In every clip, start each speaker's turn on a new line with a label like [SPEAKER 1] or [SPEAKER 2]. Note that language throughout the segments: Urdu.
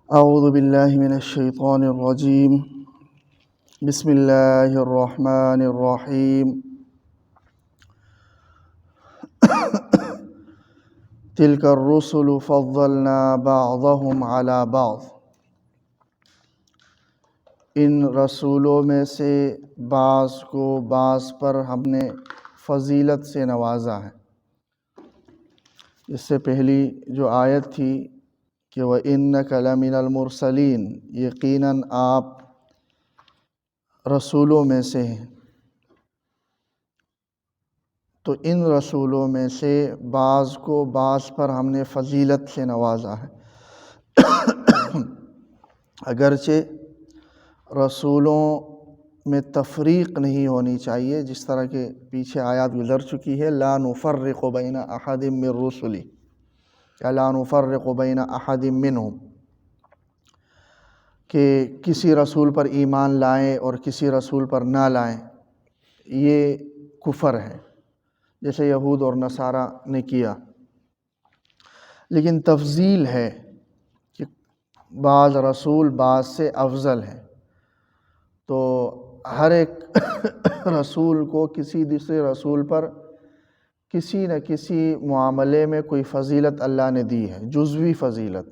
[SPEAKER 1] اعوذ باللہ من الشیطان الرجیم بسم اللہ الرحمن الرحیم تلک الرسل فضلنا بعضهم علی بعض، ان رسولوں میں سے بعض کو بعض پر ہم نے فضیلت سے نوازا ہے۔ اس سے پہلی جو آیت تھی کہ وَإِنَّكَ لَمِنَ الْمُرْسَلِينَ، یقیناً آپ رسولوں میں سے ہیں، تو ان رسولوں میں سے بعض کو بعض پر ہم نے فضیلت سے نوازا ہے۔ اگرچہ رسولوں میں تفریق نہیں ہونی چاہیے، جس طرح کہ پیچھے آیات گزر چکی ہے، لا نفرق بین احد من رسلی یا لا نفرق بین احد منہم، کہ کسی رسول پر ایمان لائیں اور کسی رسول پر نہ لائیں، یہ کفر ہے جیسے یہود اور نصارہ نے کیا۔ لیکن تفضیل ہے کہ بعض رسول بعض سے افضل ہیں، تو ہر ایک رسول کو کسی دوسرے رسول پر کسی نہ کسی معاملے میں کوئی فضیلت اللہ نے دی ہے، جزوی فضیلت۔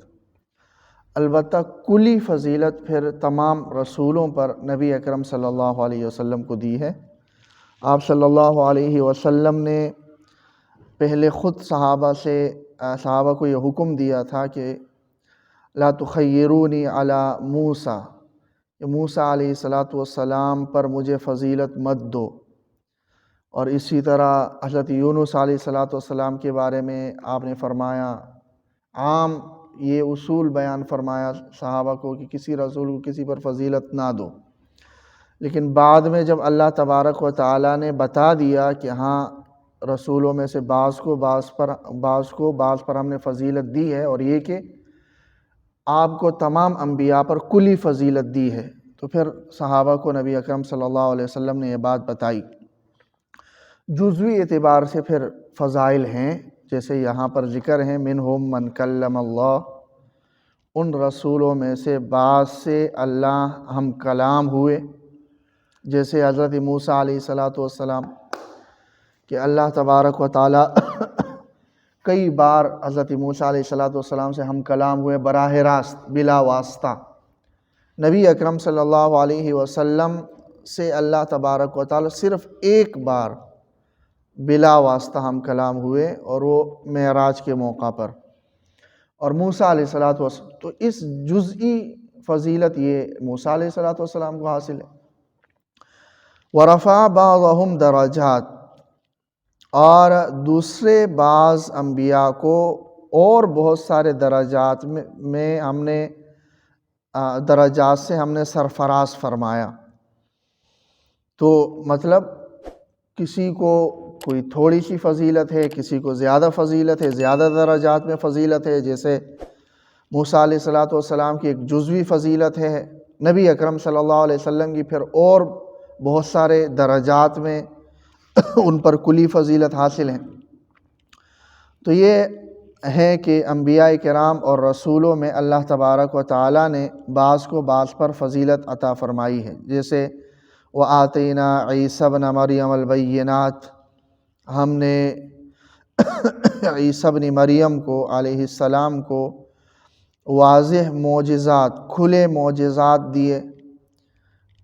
[SPEAKER 1] البتہ کلی فضیلت پھر تمام رسولوں پر نبی اکرم صلی اللہ علیہ وسلم کو دی ہے۔ آپ صلی اللہ علیہ وسلم نے پہلے خود صحابہ کو یہ حکم دیا تھا کہ لا تخیرونی علی موسیٰ، کہ موسیٰ علیہ السلام پر مجھے فضیلت مت دو، اور اسی طرح حضرت یونس علیہ السلام کے بارے میں آپ نے فرمایا، عام یہ اصول بیان فرمایا صحابہ کو کہ کسی رسول کو کسی پر فضیلت نہ دو۔ لیکن بعد میں جب اللہ تبارک و تعالیٰ نے بتا دیا کہ ہاں رسولوں میں سے بعض کو بعض پر ہم نے فضیلت دی ہے، اور یہ کہ آپ کو تمام انبیاء پر کلی فضیلت دی ہے، تو پھر صحابہ کو نبی اکرم صلی اللہ علیہ وسلم نے یہ بات بتائی۔ جزوی اعتبار سے پھر فضائل ہیں، جیسے یہاں پر ذکر ہیں منہم من کلم اللہ، ان رسولوں میں سے بعض سے اللہ ہم کلام ہوئے، جیسے حضرت موسیٰ علیہ السلام کہ اللہ تبارک و تعالیٰ کئی بار حضرت موسیٰ علیہ السلام سے ہم کلام ہوئے براہ راست بلا واسطہ۔ نبی اکرم صلی اللہ علیہ وسلم سے اللہ تبارک و تعالیٰ صرف ایک بار بلا واسطہ ہم کلام ہوئے، اور وہ معراج کے موقع پر، اور موسیٰ علیہ السلام، تو اس جزئی فضیلت یہ موسیٰ علیہ السلام کو حاصل ہے۔ وَرَفَعَ بَعْضَهُمْ دَرَجَاتٍ، اور دوسرے بعض انبیاء کو اور بہت سارے درجات میں ہم نے درجات سے ہم نے سرفراز فرمایا۔ تو مطلب کسی کو کوئی تھوڑی سی فضیلت ہے، کسی کو زیادہ فضیلت ہے، زیادہ درجات میں فضیلت ہے، جیسے موسیٰ علیہ السلام کی ایک جزوی فضیلت ہے، نبی اکرم صلی اللہ علیہ وسلم کی پھر اور بہت سارے درجات میں ان پر کلی فضیلت حاصل ہے۔ تو یہ ہے کہ انبیاء کرام اور رسولوں میں اللہ تبارک و تعالیٰ نے بعض کو بعض پر فضیلت عطا فرمائی ہے، جیسے وَآتَيْنَا عِیسیٰ ابْنَ مَرْیَمَ الْبَیِّنَاتِ، ہم نے عیسیٰ ابن مریم کو علیہ السلام کو واضح معجزات، کھلے معجزات دیے،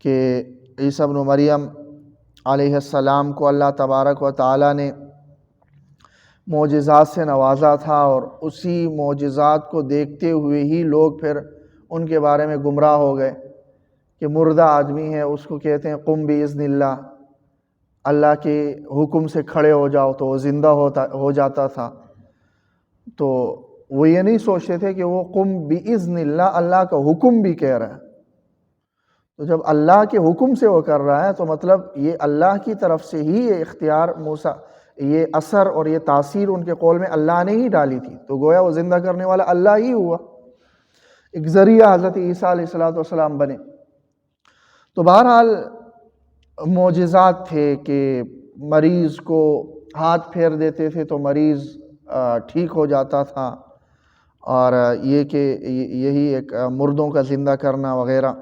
[SPEAKER 1] کہ عیسیٰ ابن مریم علیہ السلام کو اللہ تبارک و تعالیٰ نے معجزات سے نوازا تھا، اور اسی معجزات کو دیکھتے ہوئے ہی لوگ پھر ان کے بارے میں گمراہ ہو گئے، کہ مردہ آدمی ہے اس کو کہتے ہیں قم بإذن اللہ، اللہ کے حکم سے کھڑے ہو جاؤ تو وہ زندہ ہو جاتا تھا۔ تو وہ یہ نہیں سوچتے تھے کہ وہ قم بإذن اللہ اللہ کا حکم بھی کہہ رہا ہے، تو جب اللہ کے حکم سے وہ کر رہا ہے تو مطلب یہ اللہ کی طرف سے ہی یہ اختیار یہ اثر اور یہ تاثیر ان کے قول میں اللہ نے ہی ڈالی تھی، تو گویا وہ زندہ کرنے والا اللہ ہی ہوا، ایک ذریعہ حضرت عیسیٰ علیہ السلام بنے۔ تو بہرحال معجزات تھے کہ مریض کو ہاتھ پھیر دیتے تھے تو مریض ٹھیک ہو جاتا تھا، اور یہ کہ یہی ایک مردوں کا زندہ کرنا وغیرہ۔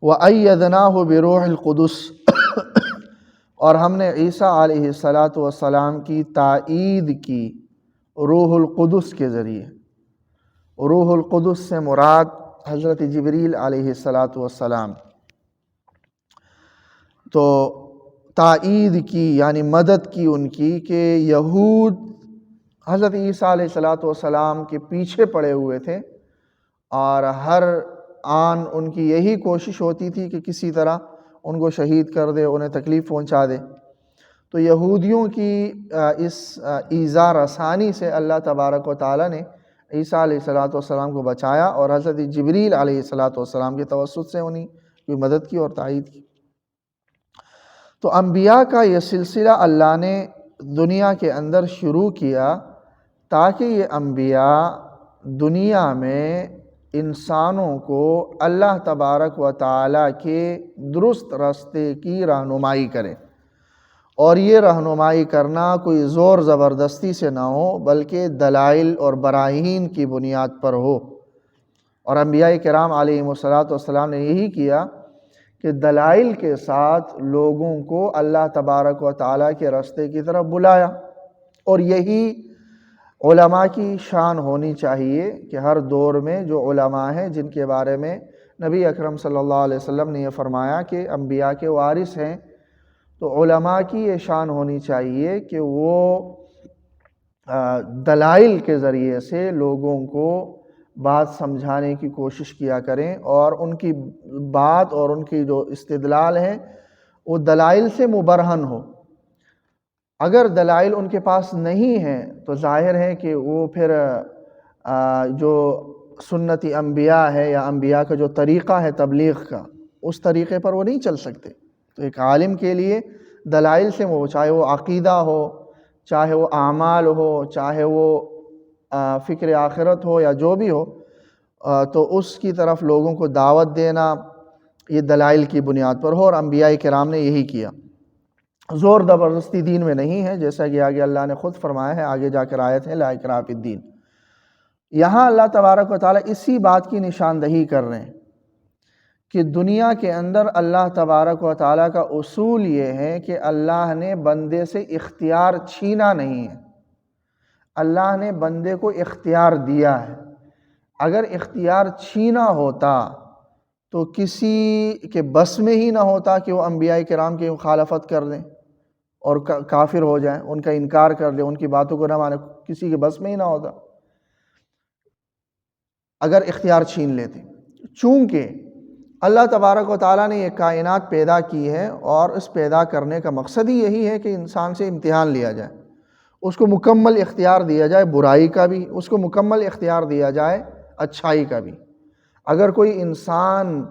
[SPEAKER 1] وَأَيَّدْنَاهُ بِرُوحِ الْقُدُسِ اور ہم نے عیسیٰ علیہ السلام کی تائید کی روح القدس کے ذریعے۔ روح القدس سے مراد حضرت جبریل علیہ السلام۔ تو تائید کی یعنی مدد کی ان کی کہ یہود حضرت عیسیٰ علیہ السلام کے پیچھے پڑے ہوئے تھے، اور ہر آن ان کی یہی کوشش ہوتی تھی کہ کسی طرح ان کو شہید کر دے، انہیں تکلیف پہنچا دے۔ تو یہودیوں کی اس ایذا رسانی سے اللہ تبارک و تعالیٰ نے عیسیٰ علیہ السلام کو بچایا، اور حضرت جبریل علیہ السلام کے توسط سے انہیں کی مدد کی اور تائید کی۔ تو انبیاء کا یہ سلسلہ اللہ نے دنیا کے اندر شروع کیا تاکہ یہ انبیاء دنیا میں انسانوں کو اللہ تبارک و تعالیٰ کے درست راستے کی رہنمائی کرے، اور یہ رہنمائی کرنا کوئی زور زبردستی سے نہ ہو بلکہ دلائل اور براہین کی بنیاد پر ہو۔ اور انبیاء کرام علیہم السلام نے یہی کیا کہ دلائل کے ساتھ لوگوں کو اللہ تبارک و تعالیٰ کے راستے کی طرف بلایا، اور یہی علماء کی شان ہونی چاہیے کہ ہر دور میں جو علماء ہیں جن کے بارے میں نبی اکرم صلی اللہ علیہ وسلم نے یہ فرمایا کہ انبیاء کے وارث ہیں، تو علماء کی یہ شان ہونی چاہیے کہ وہ دلائل کے ذریعے سے لوگوں کو بات سمجھانے کی کوشش کیا کریں، اور ان کی بات اور ان کی جو استدلال ہیں وہ دلائل سے مبرہن ہو۔ اگر دلائل ان کے پاس نہیں ہیں تو ظاہر ہے کہ وہ پھر جو سنتی انبیاء ہے یا انبیاء کا جو طریقہ ہے تبلیغ کا، اس طریقے پر وہ نہیں چل سکتے۔ تو ایک عالم کے لیے دلائل سے چاہے وہ عقیدہ ہو، چاہے وہ اعمال ہو، چاہے وہ فکر آخرت ہو یا جو بھی ہو، تو اس کی طرف لوگوں کو دعوت دینا یہ دلائل کی بنیاد پر ہو، اور انبیاء کرام نے یہی کیا۔ زور زبردستی دین میں نہیں ہے، جیسا کہ آگے اللہ نے خود فرمایا ہے، آگے جا کر آیت ہے لا اکراہ فی الدین۔ یہاں اللہ تبارک و تعالیٰ اسی بات کی نشاندہی کر رہے ہیں کہ دنیا کے اندر اللہ تبارک و تعالیٰ کا اصول یہ ہے کہ اللہ نے بندے سے اختیار چھینا نہیں ہے، اللہ نے بندے کو اختیار دیا ہے۔ اگر اختیار چھینا ہوتا تو کسی کے بس میں ہی نہ ہوتا کہ وہ انبیاء کرام کی مخالفت کر دیں اور کافر ہو جائیں، ان کا انکار کر دیں، ان کی باتوں کو نہ مانے، کسی کے بس میں ہی نہ ہوتا اگر اختیار چھین لیتے۔ چونکہ اللہ تبارک و تعالیٰ نے یہ کائنات پیدا کی ہے، اور اس پیدا کرنے کا مقصد ہی یہی ہے کہ انسان سے امتحان لیا جائے، اس کو مکمل اختیار دیا جائے برائی کا بھی، اس کو مکمل اختیار دیا جائے اچھائی کا بھی۔ اگر کوئی انسان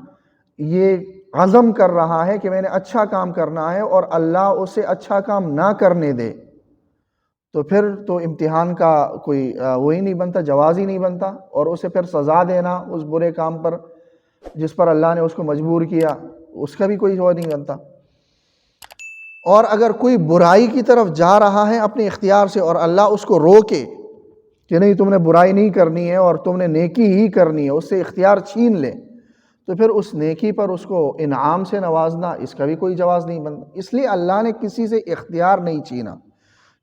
[SPEAKER 1] یہ عزم کر رہا ہے کہ میں نے اچھا کام کرنا ہے اور اللہ اسے اچھا کام نہ کرنے دے، تو پھر تو امتحان کا کوئی وہی نہیں بنتا، جواز ہی نہیں بنتا، اور اسے پھر سزا دینا اس برے کام پر جس پر اللہ نے اس کو مجبور کیا، اس کا بھی کوئی جواز نہیں بنتا۔ اور اگر کوئی برائی کی طرف جا رہا ہے اپنے اختیار سے اور اللہ اس کو روکے کہ نہیں تم نے برائی نہیں کرنی ہے اور تم نے نیکی ہی کرنی ہے، اس سے اختیار چھین لے، تو پھر اس نیکی پر اس کو انعام سے نوازنا، اس کا بھی کوئی جواز نہیں بنتا۔ اس لیے اللہ نے کسی سے اختیار نہیں چھینا۔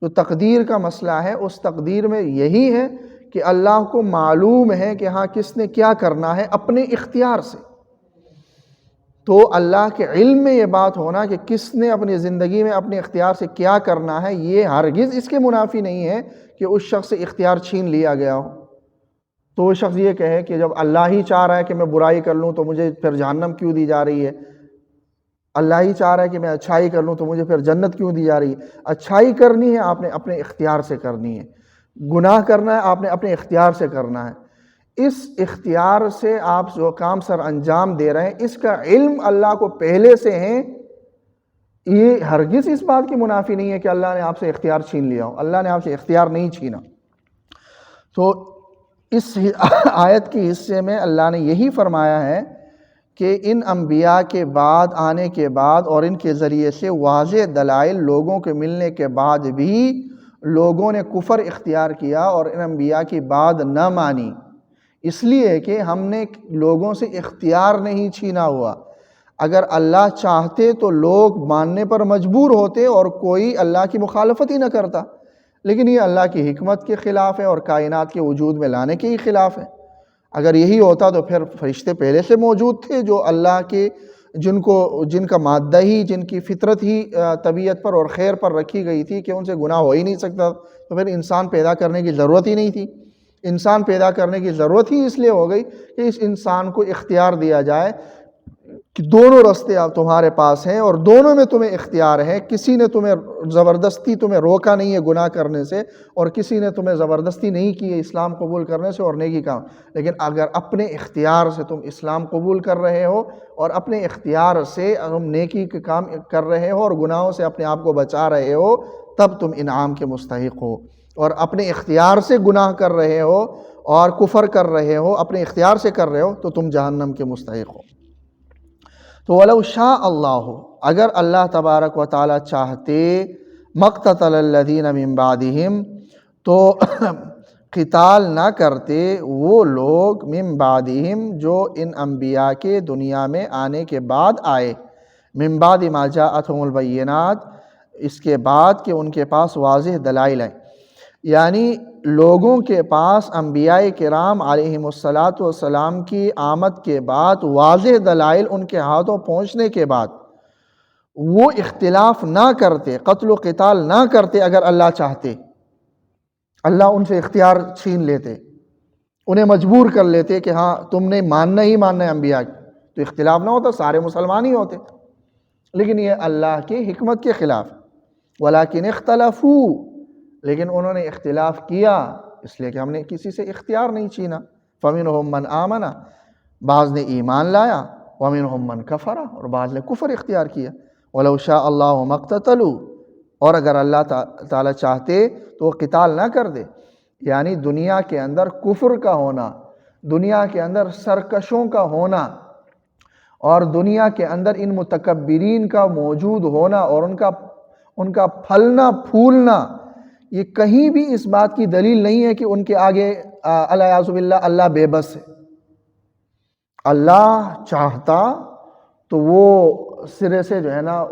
[SPEAKER 1] جو تقدیر کا مسئلہ ہے، اس تقدیر میں یہی ہے کہ اللہ کو معلوم ہے کہ ہاں کس نے کیا کرنا ہے اپنے اختیار سے۔ تو اللہ کے علم میں یہ بات ہونا کہ کس نے اپنی زندگی میں اپنے اختیار سے کیا کرنا ہے، یہ ہرگز اس کے منافی نہیں ہے کہ اس شخص سے اختیار چھین لیا گیا ہو۔ تو وہ شخص یہ کہے کہ جب اللہ ہی چاہ رہا ہے کہ میں برائی کر لوں تو مجھے پھر جہنم کیوں دی جا رہی ہے، اللہ ہی چاہ رہا ہے کہ میں اچھائی کر لوں تو مجھے پھر جنت کیوں دی جا رہی ہے۔ اچھائی کرنی ہے آپ نے اپنے اختیار سے کرنی ہے، گناہ کرنا ہے آپ نے اپنے اختیار سے کرنا ہے۔ اس اختیار سے آپ جو کام سر انجام دے رہے ہیں، اس کا علم اللہ کو پہلے سے ہے، یہ ہرگز اس بات کی منافی نہیں ہے کہ اللہ نے آپ سے اختیار چھین لیا ہو۔ اللہ نے آپ سے اختیار نہیں چھینا۔ تو اس آیت کے حصے میں اللہ نے یہی فرمایا ہے کہ ان انبیاء کے بعد آنے کے بعد اور ان کے ذریعے سے واضح دلائل لوگوں کے ملنے کے بعد بھی لوگوں نے کفر اختیار کیا اور ان انبیاء کی بات نہ مانی، اس لیے کہ ہم نے لوگوں سے اختیار نہیں چھینا ہوا۔ اگر اللہ چاہتے تو لوگ ماننے پر مجبور ہوتے اور کوئی اللہ کی مخالفت ہی نہ کرتا، لیکن یہ اللہ کی حکمت کے خلاف ہے اور کائنات کے وجود میں لانے کے ہی خلاف ہے۔ اگر یہی ہوتا تو پھر فرشتے پہلے سے موجود تھے جو اللہ کے جن کا مادہ ہی، جن کی فطرت ہی طبیعت پر اور خیر پر رکھی گئی تھی کہ ان سے گناہ ہو ہی نہیں سکتا، تو پھر انسان پیدا کرنے کی ضرورت ہی نہیں تھی۔ انسان پیدا کرنے کی ضرورت ہی اس لیے ہو گئی کہ اس انسان کو اختیار دیا جائے کہ دونوں راستے اب تمہارے پاس ہیں اور دونوں میں تمہیں اختیار ہے۔ کسی نے تمہیں زبردستی روکا نہیں ہے گناہ کرنے سے، اور کسی نے تمہیں زبردستی نہیں کی ہے اسلام قبول کرنے سے اور نیکی کا۔ لیکن اگر اپنے اختیار سے تم اسلام قبول کر رہے ہو اور اپنے اختیار سے تم نیکی کے کام کر رہے ہو اور گناہوں سے اپنے آپ کو بچا رہے ہو، تب تم انعام کے مستحق ہو۔ اور اپنے اختیار سے گناہ کر رہے ہو اور کفر کر رہے ہو، اپنے اختیار سے کر رہے ہو، تو تم جہنم کے مستحق ہو۔ تو وَلَوْ شَاءَ اللَّهُ، اگر اللہ تبارک و تعالیٰ چاہتے، مَقْتَتَلَ الَّذِينَ مِن بَعْدِهِمْ، تو قتال نہ کرتے وہ لوگ من بعدہم جو ان انبیاء کے دنیا میں آنے کے بعد آئے، من بعد ما جاءتهم البینات، اس کے بعد کہ ان کے پاس واضح دلائل ہیں۔ یعنی لوگوں کے پاس انبیاء کرام علیہم السلام کی آمد کے بعد واضح دلائل ان کے ہاتھوں پہنچنے کے بعد وہ اختلاف نہ کرتے، قتل و قتال نہ کرتے۔ اگر اللہ چاہتے، اللہ ان سے اختیار چھین لیتے، انہیں مجبور کر لیتے کہ ہاں تم نے ماننا ہی ماننا ہے انبیاء کی، تو اختلاف نہ ہوتا، سارے مسلمان ہی ہوتے۔ لیکن یہ اللہ کی حکمت کے خلاف۔ وَلَكِنِ اخْتَلَفُوا، لیکن انہوں نے اختلاف کیا اس لیے کہ ہم نے کسی سے اختیار نہیں چھینا۔ فَمِنْهُمْ مَنْ آمَنَ، بعض نے ایمان لایا، وَمِنْهُمْ مَنْ كَفَرَ، اور بعض نے کفر اختیار کیا۔ وَلَوْ شَاءَ اللَّهُ مَا اقْتَتَلُوا، اور اگر اللہ تعالیٰ چاہتے تو وہ قتال نہ کر دے۔ یعنی دنیا کے اندر کفر کا ہونا، دنیا کے اندر سرکشوں کا ہونا، اور دنیا کے اندر ان متکبرین کا موجود ہونا اور ان کا پھلنا پھولنا، یہ کہیں بھی اس بات کی دلیل نہیں ہے کہ ان کے آگے الیاذ باللہ اللہ بے بس ہے۔ اللہ چاہتا تو وہ سرے سے جو ہے نا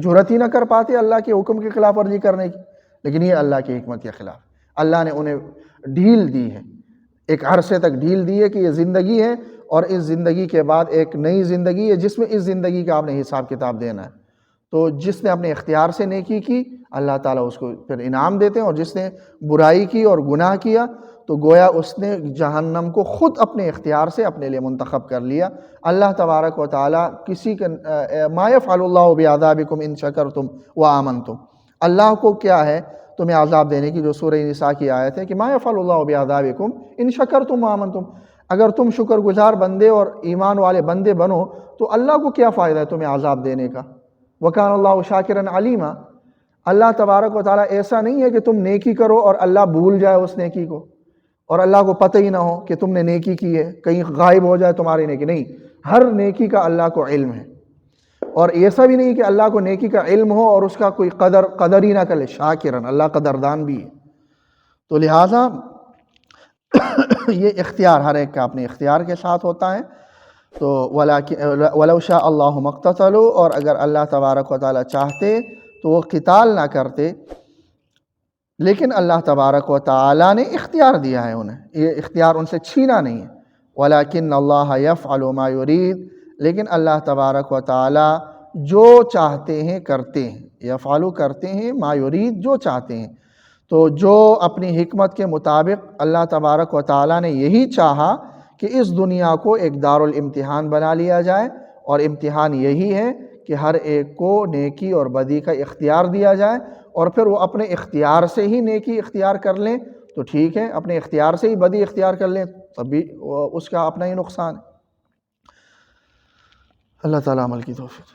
[SPEAKER 1] جرأت ہی نہ کر پاتے اللہ کے حکم کی خلاف ورزی کرنے کی، لیکن یہ اللہ کی حکمت کے خلاف۔ اللہ نے انہیں ڈھیل دی ہے، ایک عرصے تک ڈھیل دی ہے کہ یہ زندگی ہے، اور اس زندگی کے بعد ایک نئی زندگی ہے جس میں اس زندگی کا آپ نے حساب کتاب دینا ہے۔ تو جس نے اپنے اختیار سے نیکی کی، اللہ تعالیٰ اس کو پھر انعام دیتے ہیں، اور جس نے برائی کی اور گناہ کیا تو گویا اس نے جہنم کو خود اپنے اختیار سے اپنے لیے منتخب کر لیا۔ اللہ تبارک و تعالیٰ کسی کا ما یفعل اللہ بعذابکم ان شکرتم وآمنتم، اللہ کو کیا ہے تمہیں عذاب دینے کی، جو سورہ نساء کی آیت ہے کہ ما یفعل اللہ بعذابکم ان شکرتم وآمنتم، اگر تم شکر گزار بندے اور ایمان والے بندے بنو تو اللہ کو کیا فائدہ ہے تمہیں عذاب دینے کا۔ وَكَانَ اللَّهُ شَاكِرًا عَلِيمًا، اللہ تبارک و تعالیٰ ایسا نہیں ہے کہ تم نیکی کرو اور اللہ بھول جائے اس نیکی کو، اور اللہ کو پتہ ہی نہ ہو کہ تم نے نیکی کی ہے، کہیں غائب ہو جائے تمہاری نیکی۔ نہیں، ہر نیکی کا اللہ کو علم ہے، اور ایسا بھی نہیں کہ اللہ کو نیکی کا علم ہو اور اس کا کوئی قدر ہی نہ کرے۔ شاکرن، اللہ قدردان بھی ہے۔ تو لہٰذا یہ اختیار ہر ایک کا اپنے اختیار کے ساتھ ہوتا ہے۔ تو وَلَوْ شَاءَ اللَّهُ مَا اقْتَتَلُوا، اور اگر اللہ تبارک و تعالیٰ چاہتے تو وہ قتال نہ کرتے، لیکن اللہ تبارک و تعالیٰ نے اختیار دیا ہے انہیں، یہ اختیار ان سے چھینا نہیں ہے۔ وَلَكِنَّ اللَّهَ يَفْعَلُ مَا يُرِيدُ، لیکن اللہ تبارک و تعالیٰ جو چاہتے ہیں کرتے ہیں، یفعلو کرتے ہیں، ما یرید جو چاہتے ہیں۔ تو جو اپنی حکمت کے مطابق اللہ تبارک و تعالیٰ نے یہی چاہا کہ اس دنیا کو ایک دارالامتحان بنا لیا جائے، اور امتحان یہی ہے کہ ہر ایک کو نیکی اور بدی کا اختیار دیا جائے، اور پھر وہ اپنے اختیار سے ہی نیکی اختیار کر لیں تو ٹھیک ہے، اپنے اختیار سے ہی بدی اختیار کر لیں تب بھی اس کا اپنا ہی نقصان ہے۔ اللہ تعالیٰ عمل کی توفیق۔